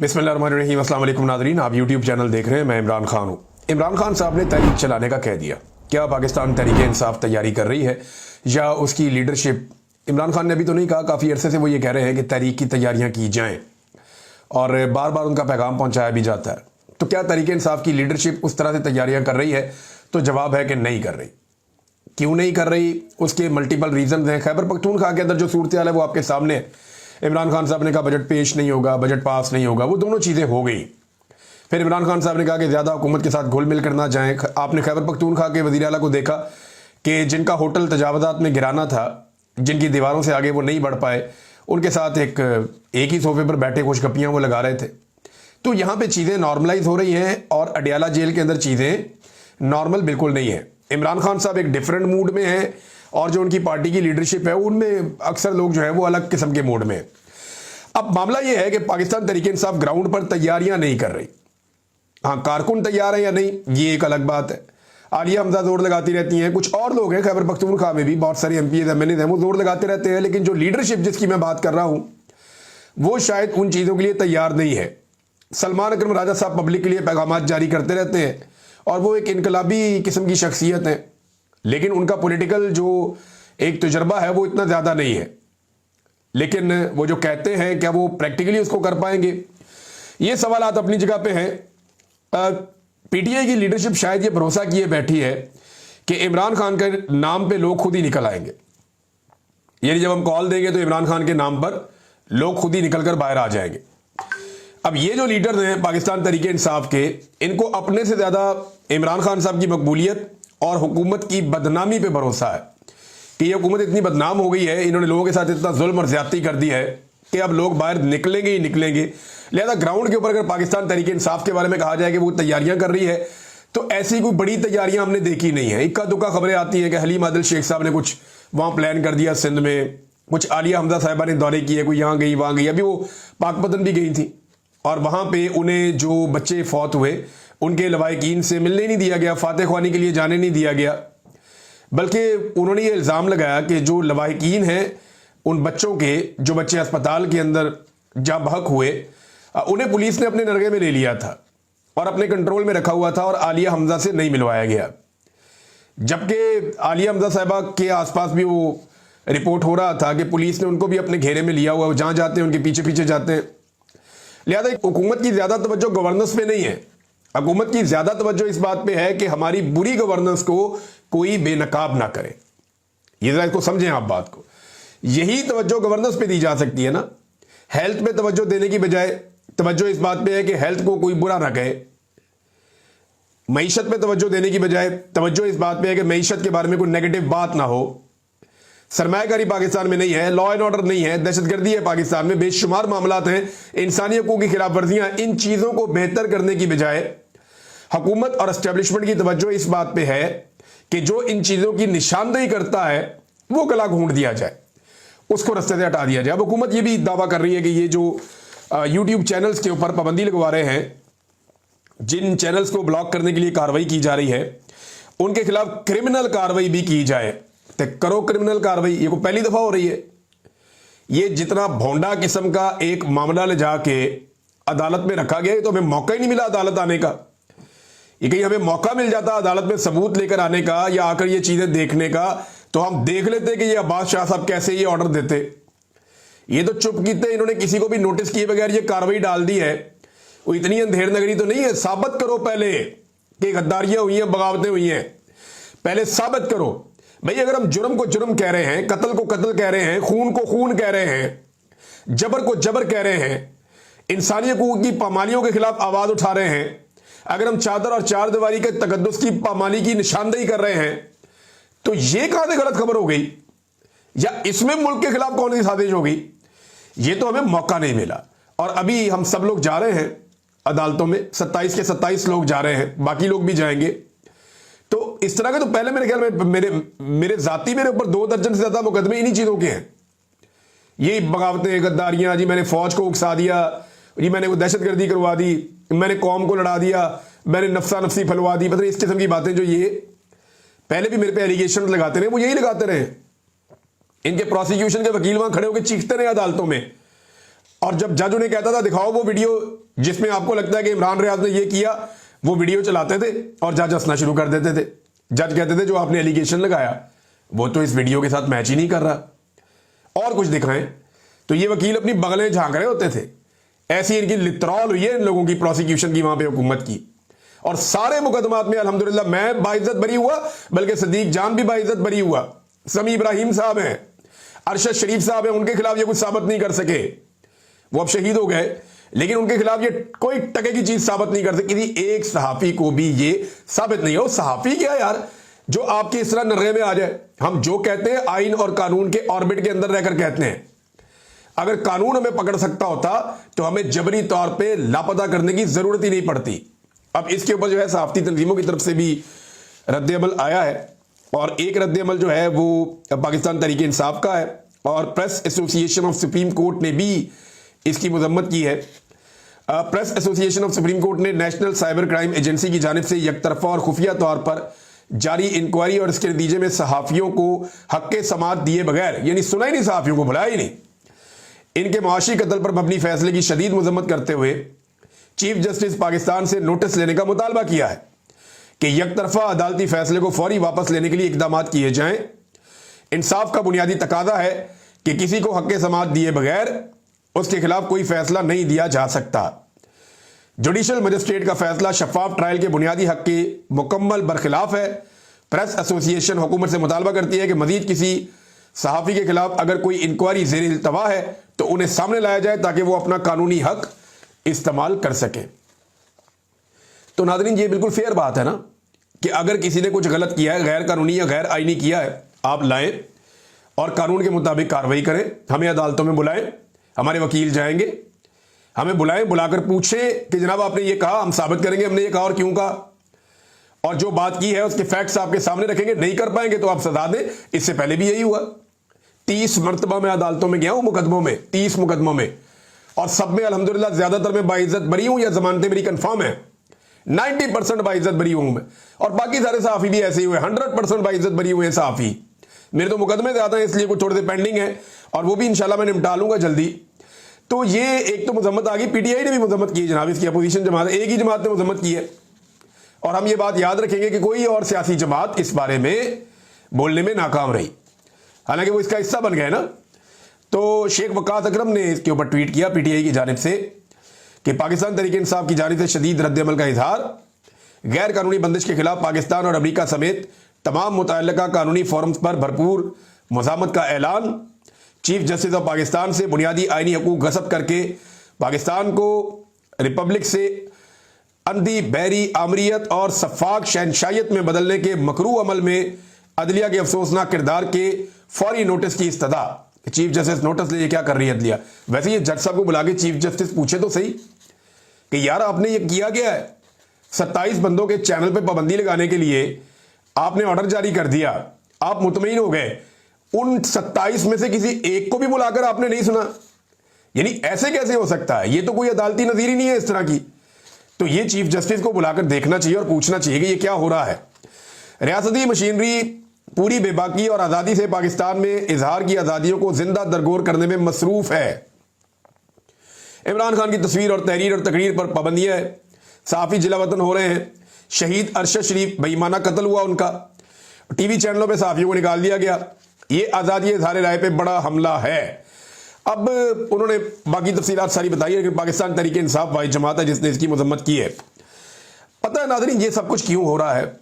बिस्मिल्लाहिर्रहमानिर्रहीम। अस्सलाम वालेकुम नाज़रीन, आप यूट्यूब चैनल देख रहे हैं। मैं इमरान खान हूँ। इमरान खान साहब ने तहरीक चलाने का कह दिया। क्या पाकिस्तान तहरीक इंसाफ तैयारी कर रही है या उसकी लीडरशिप? इमरान खान ने अभी तो नहीं कहा, काफ़ी अरसे से वो ये कह रहे हैं कि तहरीक की तैयारियाँ की जाएँ और बार बार उनका पैगाम पहुँचाया भी जाता है। तो क्या तहरीक इंसाफ की लीडरशिप उस तरह से तैयारियाँ कर रही है? तो जवाब है कि नहीं कर रही। क्यों नहीं कर रही? उसके मल्टीपल रीजन हैं। खैबर पख्तूनख्वा के अंदर जो सूरत हाल है वो आपके सामने है। इमरान खान साहब ने कहा बजट पेश नहीं होगा, बजट पास नहीं होगा, वो दोनों चीज़ें हो गई। फिर इमरान खान साहब ने कहा कि ज़्यादा हुकूमत के साथ घुल मिल कर ना जाएं। आपने खैबर पख्तूनख्वा के वज़ीर आला को देखा कि जिनका होटल तजावज़ात में गिराना था, जिनकी दीवारों से आगे वो नहीं बढ़ पाए, उनके साथ एक ही सोफे पर बैठे खुशगपियाँ वो लगा रहे थे। तो यहाँ पर चीज़ें नॉर्मलाइज हो रही हैं और अडियाला जेल के अंदर चीज़ें नॉर्मल बिल्कुल नहीं है। इमरान खान साहब एक डिफरेंट मूड में हैं और जो उनकी पार्टी की लीडरशिप है उनमें अक्सर लोग जो है वो अलग किस्म के मूड में हैं। अब मामला यह है कि पाकिस्तान तहरीक इंसाफ ग्राउंड पर तैयारियां नहीं कर रही। हाँ, कारकुन तैयार है या नहीं ये एक अलग बात है। आलिया हमजा जोर लगाती रहती हैं, कुछ और लोग हैं खैबर पख्तूनख्वा में भी बहुत सारे एमपी एमएनए हैं, वो जोर लगाते रहते हैं। लेकिन जो लीडरशिप जिसकी मैं बात कर रहा हूं वो शायद उन चीज़ों के लिए तैयार नहीं है। सलमान अकरम राजा साहब पब्लिक के लिए पैगाम जारी करते रहते हैं और वो एक इनकलाबी किस्म की शख्सियत है, लेकिन उनका पॉलिटिकल जो एक तजर्बा है वो इतना ज़्यादा नहीं है। लेकिन वो जो कहते हैं क्या वो प्रैक्टिकली उसको कर पाएंगे? ये सवालात अपनी जगह पे हैं। पीटीआई की लीडरशिप शायद ये भरोसा किए बैठी है कि इमरान खान के नाम पे लोग खुद ही निकल आएंगे। यानी जब हम कॉल देंगे तो इमरान खान के नाम पर लोग खुद ही निकल कर बाहर आ जाएंगे। अब ये जो लीडर्स हैं पाकिस्तान तहरीक इंसाफ के, इनको अपने से ज़्यादा इमरान खान साहब की मकबूलियत और हुकूमत की बदनामी पे भरोसा है कि ये हुकूमत इतनी बदनाम हो गई है, इन्होंने लोगों के साथ इतना जुल्म और ज्यादती कर दी है कि अब लोग बाहर निकलेंगे ही निकलेंगे। लिहाजा ग्राउंड के ऊपर अगर पाकिस्तान तहरीक इंसाफ के बारे में कहा जाए कि वो तैयारियां कर रही है तो ऐसी कोई बड़ी तैयारियां हमने देखी नहीं है। इक्का दुक्का खबरें आती हैं कि हलीम आदिल शेख साहब ने कुछ वहां प्लान कर दिया सिंध में, कुछ आलिया हमजा साहिबा ने दौरे किए, कोई यहाँ गई वहां गई। अभी वो पाकपतन भी गई थी और वहां पे उन्हें जो बच्चे फौत हुए उनके लवाहिकीन से मिलने नहीं दिया गया, फातह ख्वानी के लिए जाने नहीं दिया गया, बल्कि उन्होंने ये इल्ज़ाम लगाया कि जो लवाहिकीन हैं उन बच्चों के, जो बच्चे अस्पताल के अंदर जहाँ बहक हुए, उन्हें पुलिस ने अपने नरगे में ले लिया था और अपने कंट्रोल में रखा हुआ था और आलिया हमजा से नहीं मिलवाया गया। जबकि आलिया हमजा साहिबा के आसपास भी वो रिपोर्ट हो रहा था कि पुलिस ने उनको भी अपने घेरे में लिया हुआ, जहाँ जाते हैं उनके पीछे पीछे जाते हैं। लिहाजा हुकूमत की ज़्यादा तवज्जो गवर्नेंस पे नहीं है। हुकूमत की ज़्यादा तवज्जो इस बात पे है कि हमारी बुरी गवर्नेंस को कोई बेनकाब ना करे। ये जरा इसको समझें आप बात को। यही तवज्जो गवर्नेंस पे दी जा सकती है ना। हेल्थ पे तवज्जो देने की बजाय तवज्जो इस बात पे है कि हेल्थ को कोई बुरा ना कहे। मईशत पे तवज्जो देने की बजाय तवज्जो इस बात पे है कि मईशत के बारे में कोई नेगेटिव बात ना हो। सरमायाकारी पाकिस्तान में नहीं है, लॉ एंड ऑर्डर नहीं है, दहशतगर्दी है पाकिस्तान में, बेशुमार मामलात हैं, इंसानी हकूक़ की खिलाफ वर्जियां। इन चीज़ों को बेहतर करने की बजाय हुकूमत और एस्टेब्लिशमेंट की तवज्जो इस बात पे है कि जो इन चीज़ों की निशानदेही करता है वो गला घूंट दिया जाए, उसको रस्ते से हटा दिया जाए। अब हुकूमत ये भी दावा कर रही है कि ये जो यूट्यूब चैनल्स के ऊपर पाबंदी लगवा रहे हैं, जिन चैनल्स को ब्लॉक करने के लिए कार्रवाई की जा रही है, उनके खिलाफ क्रिमिनल कार्रवाई भी की जाए। तो करो क्रिमिनल कार्रवाई। ये को पहली दफा हो रही है। ये जितना भोंडा किस्म का एक मामला ले जाके अदालत में रखा गया, तो हमें मौका ही नहीं मिला अदालत आने का। ये कहीं हमें मौका मिल जाता अदालत में सबूत लेकर आने का या आकर ये चीजें देखने का, तो हम देख लेते कि ये अब्बास शाह साहब कैसे ये ऑर्डर देते। ये तो चुप कीते, इन्होंने किसी को भी नोटिस किए बगैर ये कार्रवाई डाल दी है। वो इतनी अंधेर नगरी तो नहीं है। साबित करो पहले कि गद्दारियां हुई हैं, बगावतें हुई हैं, पहले साबित करो भाई। अगर हम जुर्म को जुर्म कह रहे हैं, कत्ल को कत्ल कह रहे हैं, खून को खून कह रहे हैं, जबर को जबर कह रहे हैं, इंसानी हकूक की पामालियों के खिलाफ आवाज उठा रहे हैं, अगर हम चादर और चार दीवारी के तकद्दुस की पामाली की निशानदेही कर रहे हैं, तो ये कहां से गलत खबर हो गई या इसमें मुल्क के खिलाफ कौन सी साजिश हो गई? ये तो हमें मौका नहीं मिला। और अभी हम सब लोग जा रहे हैं अदालतों में, 27 के 27 लोग जा रहे हैं, बाकी लोग भी जाएंगे। तो इस तरह के तो पहले मेरे ख्याल में मेरे जाती मेरे ऊपर 2 दर्जन से ज्यादा मुकदमे इन्हीं चीजों के हैं। ये बगावतें, गद्दारियां, जी मैंने फौज को उकसा दिया, जी मैंने वो दहशतगर्दी करवा दी, मैंने कौम को लड़ा दिया, मैंने नफ्सा नफ्सी फैलवा दी, पता नहीं इस किस्म की बातें जो ये पहले भी मेरे पे एलिगेशन लगाते रहे, वो यही लगाते रहे। इनके प्रोसिक्यूशन के वकील वहां खड़े होकर चीखते रहे अदालतों में, और जब जज उन्हें कहता था दिखाओ वो वीडियो जिसमें आपको लगता है कि इमरान रियाज ने ये किया, वो वीडियो चलाते थे और जज हंसना शुरू कर देते थे। जज कहते थे जो आपने एलिगेशन लगाया वो तो इस वीडियो के साथ मैच ही नहीं कर रहा, और कुछ दिखाएं। तो ये वकील अपनी बगलें झांक रहे होते थे। ऐसी इनकी लितरॉल हुई है इन लोगों की, प्रोसिक्यूशन की वहां पे हुकूमत की। और सारे मुकदमात में अल्हम्दुलिल्लाह मैं बाइज्जत बरी हुआ, बल्कि सदीक जान भी बाइज्जत बरी हुआ। समी इब्राहिम साहब हैं, अरशद शरीफ साहब हैं, उनके खिलाफ ये कुछ साबित नहीं कर सके, वो अब शहीद हो गए, लेकिन उनके खिलाफ ये कोई टके की चीज साबित नहीं कर सके। किसी एक सहाफी को भी ये साबित नहीं हो। सहाफी क्या यार जो आपके इस तरह नर्रे में आ जाए। हम जो कहते हैं आइन और कानून के ऑर्बिट के अंदर रहकर कहते हैं। अगर कानून हमें पकड़ सकता होता तो हमें जबरी तौर पे लापता करने की जरूरत ही नहीं पड़ती। अब इसके ऊपर जो है सहाफती तंजीमों की तरफ से भी रद्द-ए-अमल आया है, और एक रद्द-ए-अमल जो है वो पाकिस्तान तहरीक इंसाफ का है, और press association of supreme court ने भी इसकी मजम्मत की है। Press association of supreme court ने नेशनल साइबर क्राइम एजेंसी की जानिब से यकतरफा और खुफिया तौर पर जारी इंक्वायरी और इसके नतीजे में सहाफियों को हक समात दिए बगैर, यानी सुना ही नहीं, सहाफियों को बुलाया ही नहीं, इनके मुआशी कत्ल पर मबनी फैसले की शदीद मजम्मत करते हुए चीफ जस्टिस पाकिस्तान से नोटिस लेने का मुतालबा किया है कि यकतरफा अदालती फैसले को फौरी वापस लेने के लिए इकदाम किए जाएं। इंसाफ का बुनियादी तकाजा है कि किसी को हक समात दिए बगैर उसके खिलाफ कोई फैसला नहीं दिया जा सकता। जुडिशल मजिस्ट्रेट का फैसला शफाफ ट्रायल के बुनियादी हक के मुकम्मल बरखिलाफ है। प्रेस एसोसिएशन हुकूमत से मुतालबा करती है कि मजीद किसी सहाफ़ी के खिलाफ अगर कोई इंक्वायरी ज़ेर इल्तवा है तो उन्हें सामने लाया जाए ताकि वो अपना कानूनी हक इस्तेमाल कर सके। तो नाज़रीन ये बिल्कुल फेयर बात है ना कि अगर किसी ने कुछ गलत किया है, गैर कानूनी या गैर आईनी किया है, आप लाएं और कानून के मुताबिक कार्रवाई करें। हमें अदालतों में बुलाएं, हमारे वकील जाएंगे, हमें बुलाएं, बुलाकर पूछें कि जनाब आपने ये कहा, हम साबित करेंगे हमने ये कहा और क्यों कहा, और जो बात की है उसके फैक्ट्स आपके सामने रखेंगे। नहीं कर पाएंगे तो आप सजा दें। इससे पहले भी यही हुआ। 30 मरतबा मैं अदालतों में गया हूं, मुकदमों में, 30 मुकदमों में, और सब में अल्हम्दुलिल्लाह ज्यादातर में बाइज्जत बरी हूं, या जमानतें मेरी कंफर्म है। 90% बाइज्जत बरी हूं मैं, और बाकी सारे सहाफी भी ऐसे ही हुए, 100% बाइज्जत बरी हुए सहाफी। मेरे तो मुकदमे ज्यादा है, इसलिए कुछ थोड़े से पेंडिंग है, और वो भी इंशाल्लाह मैं निपटा लूंगा जल्दी। तो ये एक तो मजम्मत आ गई, पीटीआई ने भी मजम्मत की जनाब, इसकी अपोजिशन जमात, एक ही जमात ने मजम्मत की है। और हम ये बात याद रखेंगे कि कोई और सियासी जमात इस बारे में बोलने में नाकाम रही, हालांकि वो इसका हिस्सा बन गए ना। तो शेख वकास अकरम ने इसके ऊपर ट्वीट किया पीटीआई की जानिब से कि पाकिस्तान तहरीक इंसाफ की जानिब से शदीद रद्द-ए-अमल का इजहार, गैर कानूनी बंदिश के खिलाफ पाकिस्तान और अमरीका समेत तमाम मुतअल्लिका कानूनी फोरम्स पर भरपूर मुज़ामत का ऐलान। चीफ जस्टिस ऑफ पाकिस्तान से बुनियादी आइनी हकूक गसब करके पाकिस्तान को रिपब्लिक से अंधी बहरी आमरीत और सफाक शहनशाहियत में बदलने के मकरू अमल में अदलिया के अफसोसनाक किरदार के फौरी नोटिस की इस्तदा। चीफ जस्टिस नोटिस लिए क्या कर रही है अदलिया। वैसे ये जज साहब को बुला के चीफ जस्टिस पूछे तो सही कि यार आपने ये किया क्या है, 27 बंदों के चैनल पे पाबंदी लगाने के लिए आपने ऑर्डर जारी कर दिया, आप मुतमईन हो गए, उन 27 में से किसी एक को भी बुलाकर आपने नहीं सुना। यानी ऐसे कैसे हो सकता है, ये तो कोई अदालती नजीर ही नहीं है इस तरह की। तो ये चीफ जस्टिस को बुलाकर देखना चाहिए और पूछना चाहिए कि ये क्या हो रहा है। रियासती मशीनरी पूरी बेबाकी और आज़ादी से पाकिस्तान में इजहार की आज़ादियों को जिंदा दरगोर करने में मसरूफ है। इमरान खान की तस्वीर और तहरीर और तकरीर पर पाबंदियां है, सहाफ़ी जिला वतन हो रहे हैं। शहीद अरशद शरीफ बेईमाना कत्ल हुआ उनका, टीवी चैनलों पर सहाफ़ियों को निकाल दिया गया। ये आज़ादी इजहार राय पे बड़ा हमला है। अब उन्होंने बाकी तफसीलात सारी बताई है कि पाकिस्तान तहरीक इंसाफ वाहिद जमात है जिसने इसकी मजम्मत की है। पता है नाज़रीन ये सब कुछ क्यों हो रहा है,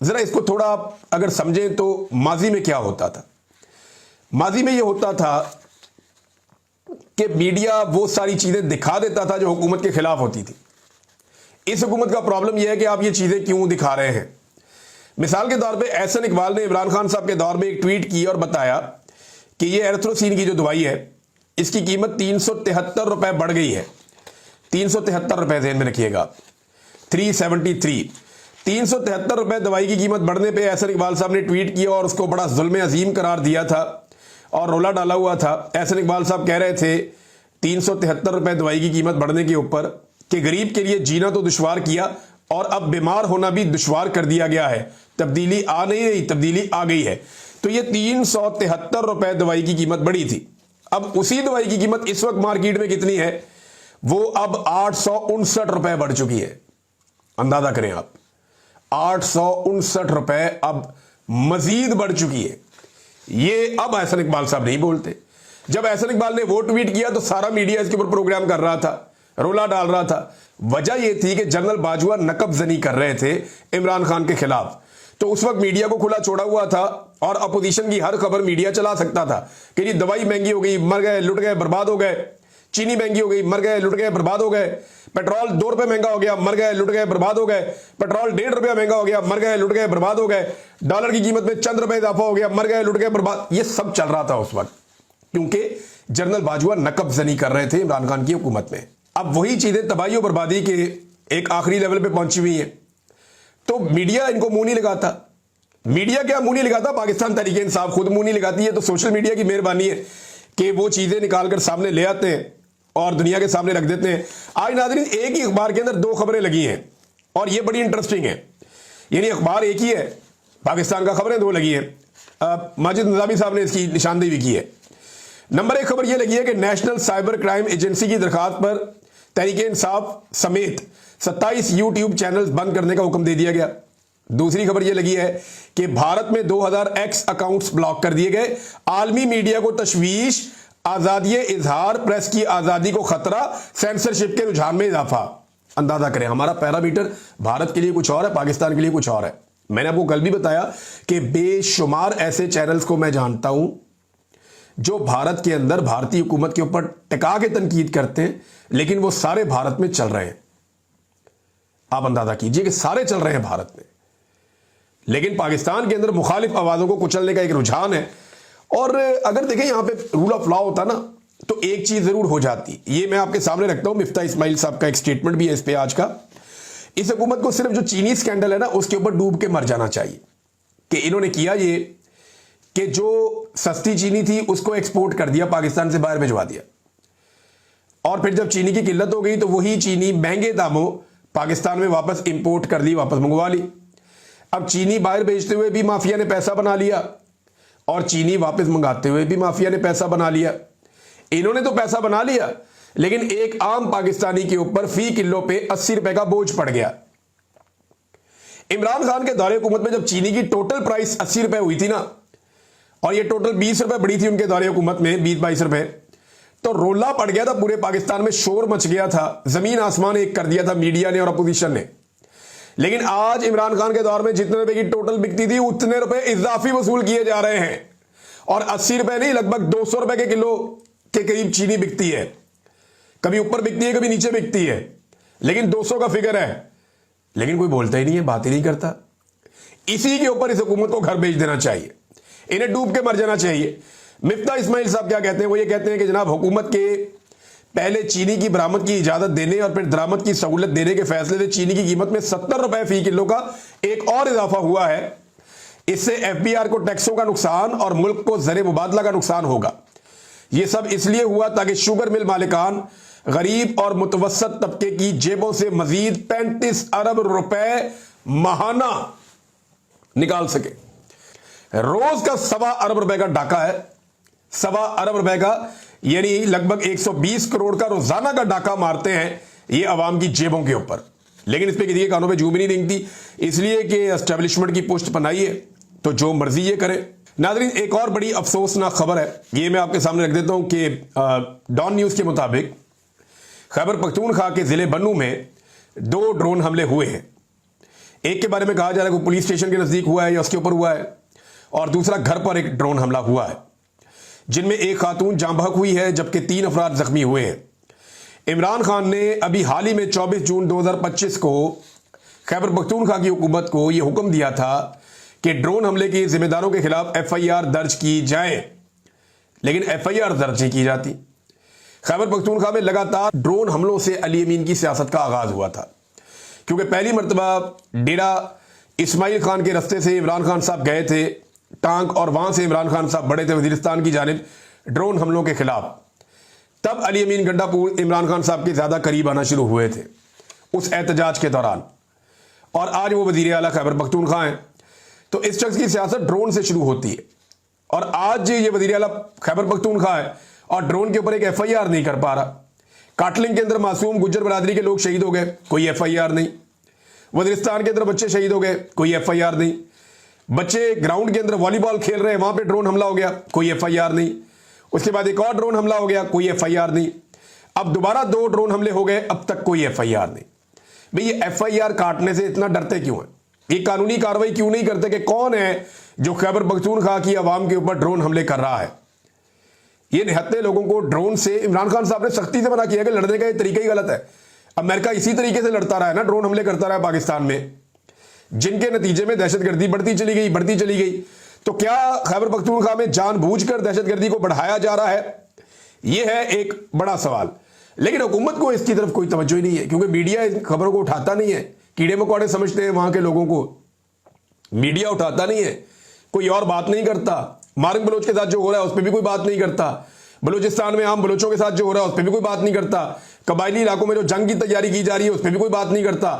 जरा इसको थोड़ा अगर समझें तो माजी में क्या होता था। माजी में ये होता था कि मीडिया वो सारी चीजें दिखा देता था जो हुकूमत के खिलाफ होती थी। इस हुकूमत का प्रॉब्लम यह है कि आप ये चीजें क्यों दिखा रहे हैं। मिसाल के तौर पे एहसन इकबाल ने इमरान खान साहब के दौर में एक ट्वीट की और बताया कि ये एरिथ्रोसिन की जो दवाई है इसकी कीमत 373 रुपए बढ़ गई है। 373 रुपए ज़हन में रखिएगा, 373 373 रुपए दवाई की कीमत बढ़ने पे एहसन इकबाल साहब ने ट्वीट किया और उसको बड़ा जुल्म अजीम करार दिया था और रोला डाला हुआ था। एहसन इकबाल साहब कह रहे थे 373 रुपए दवाई की कीमत बढ़ने के ऊपर कि गरीब के लिए जीना तो दुश्वार किया और अब बीमार होना भी दुश्वार कर दिया गया है। तब्दीली आ नहीं रही, तब्दीली आ गई है। तो ये 373 रुपए दवाई की कीमत बढ़ी थी। अब उसी दवाई की कीमत इस वक्त मार्केट में कितनी है? वो अब 859 रुपए बढ़ चुकी है। अंदाजा करें आप, 859 रुपए अब मजीद बढ़ चुकी है। ये अब एहसन इकबाल साहब नहीं बोलते। जब एहसन इकबाल ने वो ट्वीट किया तो सारा मीडिया इसके ऊपर प्रोग्राम कर रहा था, रोला डाल रहा था। वजह यह थी कि जनरल बाजवा नकबजनी कर रहे थे इमरान खान के खिलाफ, तो उस वक्त मीडिया को खुला छोड़ा हुआ था और अपोजिशन की हर खबर मीडिया चला सकता था कि जी दवाई महंगी हो गई, मर गए, लुट गए, बर्बाद हो गए, चीनी महंगी हो गई, मर गए, लुट गए, बर्बाद हो गए, पेट्रोल 2 रुपए महंगा हो गया, मर गए, लुट गए, बर्बाद हो गए, पेट्रोल 1.5 रुपया महंगा हो गया, मर गए, लुट गए, बर्बाद हो गए, डॉलर की कीमत में चंद रुपए इजाफा हो गया, मर गए, लुट गए, बर्बाद। ये सब चल रहा था उस वक्त, क्योंकि जनरल बाजवा नकबजनी कर रहे थे इमरान खान की हुकूमत में। अब वही चीजें तबाही और बर्बादी के एक आखिरी लेवल पे पहुंची हुई है, तो मीडिया इनको मुंह नहीं लगाता। मीडिया क्या मुंह नहीं लगाता, पाकिस्तान तहरीक इंसाफ खुद मुंह नहीं लगाती है। तो सोशल मीडिया की मेहरबानी है कि वो चीजें निकालकर सामने ले आते हैं और दुनिया के सामने रख देते हैं। आज नाज़रीन एक ही अखबार के अंदर 2 खबरें लगी हैं और ये बड़ी इंटरेस्टिंग है। यानी अखबार एक ही है, पाकिस्तान का खबरें 2 लगी हैं। माजिद निजामी साहब ने इसकी निशानदेही भी की है। नंबर 1 खबर यह लगी है कि नेशनल साइबर क्राइम एजेंसी की दरखास्त पर तहरीक इंसाफ समेत 27 यूट्यूब चैनल्स बंद करने का हुक्म दे दिया गया। दूसरी खबर यह लगी है कि भारत में 2000 एक्स अकाउंट्स ब्लॉक कर दिए गए। आलमी मीडिया को तशवीश, आजादी इजहार, प्रेस की आजादी को खतरा, सेंसरशिप के रुझान में इजाफा। अंदाजा करें, हमारा पैरामीटर भारत के लिए कुछ और है, पाकिस्तान के लिए कुछ और है। मैंने आपको कल भी बताया कि बेशुमार ऐसे चैनल्स को मैं जानता हूं जो भारत के अंदर भारतीय हुकूमत के ऊपर टिका के तनकीद करते हैं, लेकिन वो सारे भारत में चल रहे हैं। आप अंदाजा कीजिए कि सारे चल रहे हैं भारत में, लेकिन पाकिस्तान के अंदर मुखालिफ आवाजों को कुचलने का एक रुझान है। और अगर देखें यहां पे रूल ऑफ लॉ होता ना तो एक चीज जरूर हो जाती। ये मैं आपके सामने रखता हूं, मिफ्ता इस्माइल साहब का एक स्टेटमेंट भी है इस पे आज का। इस हुकूमत को सिर्फ जो चीनी स्कैंडल है ना उसके ऊपर डूब के मर जाना चाहिए कि इन्होंने किया ये कि जो सस्ती चीनी थी उसको एक्सपोर्ट कर दिया, पाकिस्तान से बाहर भिजवा दिया, और फिर जब चीनी की किल्लत हो गई तो वही चीनी महंगे दामों पाकिस्तान में वापस इंपोर्ट कर ली, वापस मंगवा ली। अब चीनी बाहर बेचते हुए भी माफिया ने पैसा बना लिया और चीनी वापस मंगाते हुए भी माफिया ने पैसा बना लिया। इन्होंने तो पैसा बना लिया, लेकिन एक आम पाकिस्तानी के ऊपर फी किलो पे 80 रुपए का बोझ पड़ गया। इमरान खान के दौरे हुकूमत में जब चीनी की टोटल प्राइस 80 रुपए हुई थी ना, और ये टोटल 20 रुपए बढ़ी थी उनके दौरे हुकूमत में, 20-22 रुपए, तो रोला पड़ गया था पूरे पाकिस्तान में, शोर मच गया था, जमीन आसमान एक कर दिया था मीडिया ने और अपोजिशन ने। लेकिन आज इमरान खान के दौर में जितने रुपए की टोटल बिकती थी उतने रुपए इजाफी वसूल किए जा रहे हैं, और 80 रुपए नहीं, लगभग 200 रुपए के किलो के करीब चीनी बिकती है। कभी ऊपर बिकती है, कभी नीचे बिकती है, लेकिन 200 का फिगर है। लेकिन कोई बोलता ही नहीं है, बात ही नहीं करता। इसी के ऊपर इस हुकूमत को घर भेज देना चाहिए, इन्हें डूब के मर जाना चाहिए। मिफ्ता इस्माइल साहब क्या कहते हैं? वो ये कहते हैं कि जनाब हुकूमत के पहले चीनी की बरामद की इजाजत देने और फिर दरामद की सहूलत देने के फैसले से चीनी की कीमत में 70 रुपए फी किलो का एक और इजाफा हुआ है। इससे एफबीआर को टैक्सों का नुकसान और मुल्क को ज़र मुबादला का नुकसान होगा। यह सब इसलिए हुआ ताकि शुगर मिल मालिकान गरीब और मुतवसत तबके की जेबों से मजीद 35 अरब रुपए माहाना निकाल सके। रोज का 1.25 अरब रुपए का डाका है, 1.25 अरब रुपए का, यानी लगभग 120 करोड़ का रोजाना का डाका मारते हैं ये अवाम की जेबों के ऊपर। लेकिन इस पे किसी के कानों पे जूं भी नहीं रेंगती, इसलिए कि एस्टेब्लिशमेंट की पुष्ट बनाई है तो जो मर्जी ये करे। नाज़रीन, एक और बड़ी अफसोसनाक खबर है, ये मैं आपके सामने रख देता हूं कि डॉन न्यूज के मुताबिक खैबर पख्तूनख्वा के जिले बन्नू में 2 ड्रोन हमले हुए हैं। एक के बारे में कहा जा रहा है कि पुलिस स्टेशन के नजदीक हुआ है या उसके ऊपर हुआ है, और दूसरा घर पर एक ड्रोन हमला हुआ है जिनमें एक खातून जाँ बहक हुई है जबकि 3 अफराद जख्मी हुए हैं। इमरान खान ने अभी हाल ही में 24 जून 2025 को खैबर पख्तूनख्वा की हुकूमत को यह हुक्म दिया था कि ड्रोन हमले के जिम्मेदारों के खिलाफ FIR दर्ज की जाए, लेकिन FIR दर्ज नहीं की जाती। खैबर पख्तूनख्वा में लगातार ड्रोन हमलों से अली अमीन की सियासत का आगाज हुआ था, क्योंकि पहली मरतबा डेरा इस्माइल खान के रस्ते से इमरान खान साहब गए थे टांग, और वहां से इमरान खान साहब बढ़े थे वजीरिस्तान की जानिब ड्रोन हमलों के खिलाफ। तब अली अमीन गंडापुर इमरान खान साहब के ज्यादा करीब आना शुरू हुए थे उस एहतजाज के दौरान, और आज वो वजीर आला खैबर पख्तूनख्वा हैं। तो इस शख्स की सियासत ड्रोन से शुरू होती है, और आज ये वजीर आला खैबर पख्तूनख्वा है और ड्रोन के ऊपर एक एफआईआर नहीं कर पा रहा। काटलिंग के अंदर मासूम गुज्जर बरादरी के लोग शहीद हो गए, कोई एफआईआर नहीं। वजीरिस्तान के अंदर बच्चे शहीद हो गए, कोई एफआईआर नहीं। बच्चे ग्राउंड के अंदर वॉलीबॉल खेल रहे हैं, वहां पे ड्रोन हमला हो गया, कोई एफआईआर नहीं। उसके बाद एक और ड्रोन हमला हो गया, कोई एफआईआर नहीं। अब दोबारा 2 ड्रोन हमले हो गए, अब तक कोई एफआईआर नहीं। भाई ये एफआईआर काटने से इतना डरते क्यों हैं? ये कानूनी कार्रवाई क्यों नहीं करते कि कौन है जो खैबर पख्तूनख्वा की आवाम के ऊपर ड्रोन हमले कर रहा है? ये निहत्ते लोगों को ड्रोन से इमरान खान साहब ने सख्ती से मना किया कि लड़ने का ये तरीका ही गलत है। अमेरिका इसी तरीके से लड़ता रहा है ना, ड्रोन हमले करता रहा है पाकिस्तान में, जिनके नतीजे में दहशतगर्दी बढ़ती चली गई। तो क्या खैबर पख्तूनख्वा में जानबूझकर दहशतगर्दी को बढ़ाया जा रहा है? यह है एक बड़ा सवाल। लेकिन हुकूमत को इसकी तरफ कोई तवज्जो ही नहीं है, क्योंकि मीडिया इन खबरों को उठाता नहीं है। कीड़े मकोड़े समझते हैं वहां के लोगों को, मीडिया उठाता नहीं है, कोई और बात नहीं करता। मारंग बलोच के साथ जो हो रहा है उस पर भी कोई बात नहीं करता। बलूचिस्तान में आम बलोचों के साथ जो हो रहा है उस पर भी कोई बात नहीं करता। कबायली इलाकों में जो जंग की तैयारी की जा रही है उस पर भी कोई बात नहीं करता।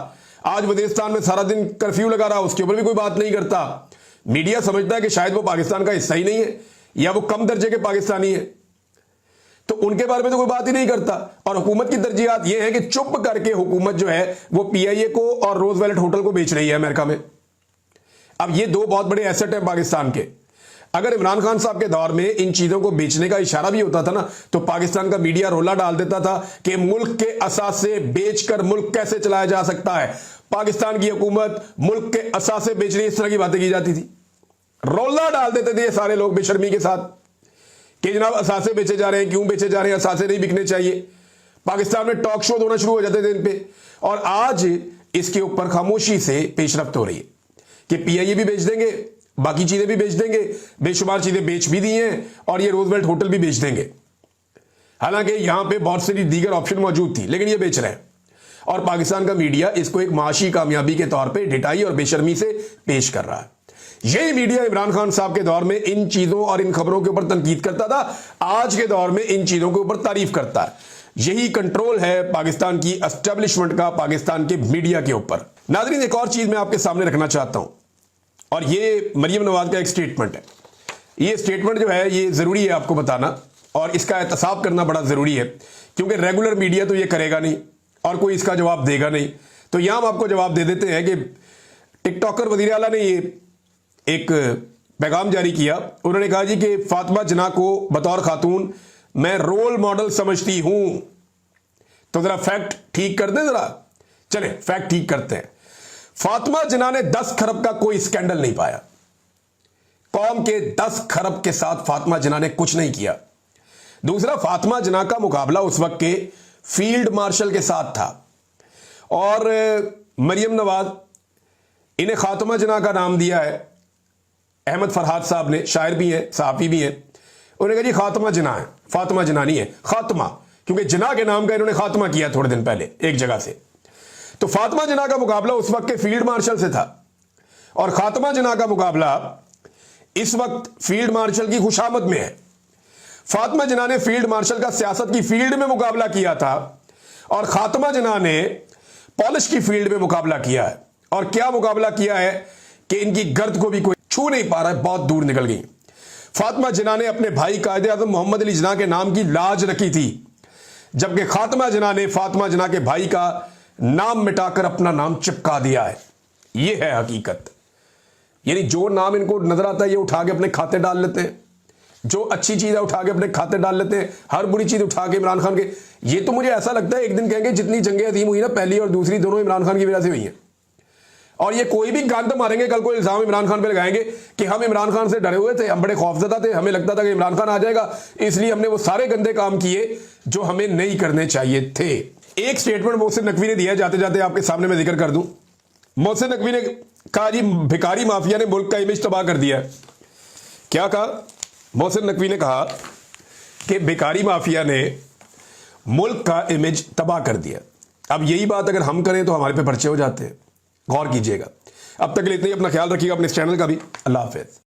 आज वजीरिस्तान में सारा दिन कर्फ्यू लगा रहा, उसके ऊपर भी कोई बात नहीं करता। मीडिया समझता है कि शायद वो पाकिस्तान का हिस्सा ही नहीं है या वो कम दर्जे के पाकिस्तानी है, तो उनके बारे में तो कोई बात ही नहीं करता। और हुकूमत की तरजीहात ये है कि चुप करके हुकूमत जो है वो पीआईए को और रोजवेलेट होटल को बेच रही है अमेरिका में। अब ये 2 बहुत बड़े एसेट हैं पाकिस्तान के। अगर इमरान खान साहब के दौर में इन चीजों को बेचने का इशारा भी होता था ना, तो पाकिस्तान का मीडिया रोला डाल देता था कि मुल्क के असासे बेचकर मुल्क कैसे चलाया जा सकता है। पाकिस्तान की हुकूमत मुल्क के असासे बेच रही है, इस तरह की बातें की जाती थी। रोला डाल देते थे ये सारे लोग बेशर्मी के साथ कि जनाब असासे बेचे जा रहे हैं, क्यों बेचे जा रहे हैं, असासे नहीं बिकने चाहिए। पाकिस्तान में टॉक शो होना शुरू हो जाते थे इन पे, और आज इसके ऊपर खामोशी से पेशरफ्त हो रही है कि पीआईए भी बेच देंगे, बाकी चीजें भी बेच देंगे, बेशुमार चीजें बेच भी दी हैं, और ये रोजवेल्ट होटल भी बेच देंगे। हालांकि यहां पे बहुत सारी दीगर ऑप्शन मौजूद थी, लेकिन ये बेच रहे हैं। और पाकिस्तान का मीडिया इसको एक माशी कामयाबी के तौर पे ढिठाई और बेशर्मी से पेश कर रहा है। यही मीडिया इमरान खान साहब के दौर में इन चीजों और इन खबरों के ऊपर तनकीद करता था, आज के दौर में इन चीजों के ऊपर तारीफ करता है। यही कंट्रोल है पाकिस्तान की एस्टेब्लिशमेंट का पाकिस्तान के मीडिया के ऊपर। नाज़रीन, एक और चीज मैं आपके सामने रखना चाहता हूं, और ये मरियम नवाज का एक स्टेटमेंट है। ये स्टेटमेंट जो है ये जरूरी है आपको बताना, और इसका एहतसाब करना बड़ा जरूरी है, क्योंकि रेगुलर मीडिया तो ये करेगा नहीं और कोई इसका जवाब देगा नहीं। तो यहां हम आपको जवाब दे देते हैं कि टिकटॉकर वजीर आला ने ये एक पैगाम जारी किया। उन्होंने कहा जी कि फातिमा जिन्ना को बतौर खातून मैं रोल मॉडल समझती हूं। तो जरा फैक्ट ठीक कर दें, जरा चले फैक्ट ठीक करते हैं। फातिमा जिन्ना ने 10 खरब का कोई स्कैंडल नहीं पाया। कौम के 10 खरब के साथ फातिमा जिन्ना ने कुछ नहीं किया। दूसरा, फातिमा जिन्ना का मुकाबला उस वक्त के फील्ड मार्शल के साथ था, और मरियम नवाज, इन्हें फातिमा जिन्ना का नाम दिया है अहमद फरहाद साहब ने, शायर भी हैं, सहाफी भी हैं। उन्होंने कहा जी खातिमा जिन्ना है, फातिमा जिन्ना नहीं है, खातिमा, क्योंकि जिन्ना के नाम का इन्होंने खात्मा किया थोड़े दिन पहले एक जगह से। तो फातिमा जिन्ना का मुकाबला उस वक्त के फील्ड मार्शल से था, और खातिमा जिन्ना का मुकाबला इस वक्त फील्ड मार्शल की खुशामद में है। फातिमा जिन्ना ने फील्ड मार्शल का सियासत की फील्ड में मुकाबला किया था, और खातिमा जिन्ना ने पॉलिश की फील्ड में मुकाबला किया है। और क्या मुकाबला किया है कि इनकी गर्द को भी कोई छू नहीं पा रहा है, बहुत दूर निकल गई। फातिमा जिन्ना ने अपने भाई कायदे आज़म मोहम्मद अली जिन्ना के नाम की लाज रखी थी, जबकि खातिमा जिन्ना ने फातिमा जिन्ना के भाई का नाम मिटाकर अपना नाम चिपका दिया है। यह है हकीकत। यानी जो नाम इनको नजर आता है ये उठा के अपने खाते डाल लेते हैं, जो अच्छी चीज है उठा के अपने खाते डाल लेते हैं, हर बुरी चीज उठा के इमरान खान के। ये तो मुझे ऐसा लगता है एक दिन कहेंगे जितनी जंगे अजीम हुई ना, पहली और दूसरी दोनों इमरान खान की वजह से हुई है। और ये कोई भी गंद मारेंगे, कल को इल्जाम इमरान खान पे लगाएंगे कि हम इमरान खान से डरे हुए थे, हम बड़े खौफजदा थे, हमें लगता था कि इमरान खान आ जाएगा, इसलिए हमने वो सारे गंदे काम किए जो हमें नहीं करने चाहिए थे। एक स्टेटमेंट मोहसिन नकवी ने दिया, जाते जाते आपके सामने मैं जिक्र कर दूं। मोहसिन नकवी ने कहा जी भिखारी माफिया ने मुल्क का इमेज तबाह कर दिया। क्या कहा? मोहसिन नकवी ने कहा कि भिखारी माफिया ने मुल्क का इमेज तबाह कर दिया। अब यही बात अगर हम करें तो हमारे पे पर्चे हो जाते हैं, गौर कीजिएगा। अब तक के लिए इतना ही, अपना ख्याल रखिएगा, अपने इस चैनल का भी। अल्लाह हाफिज।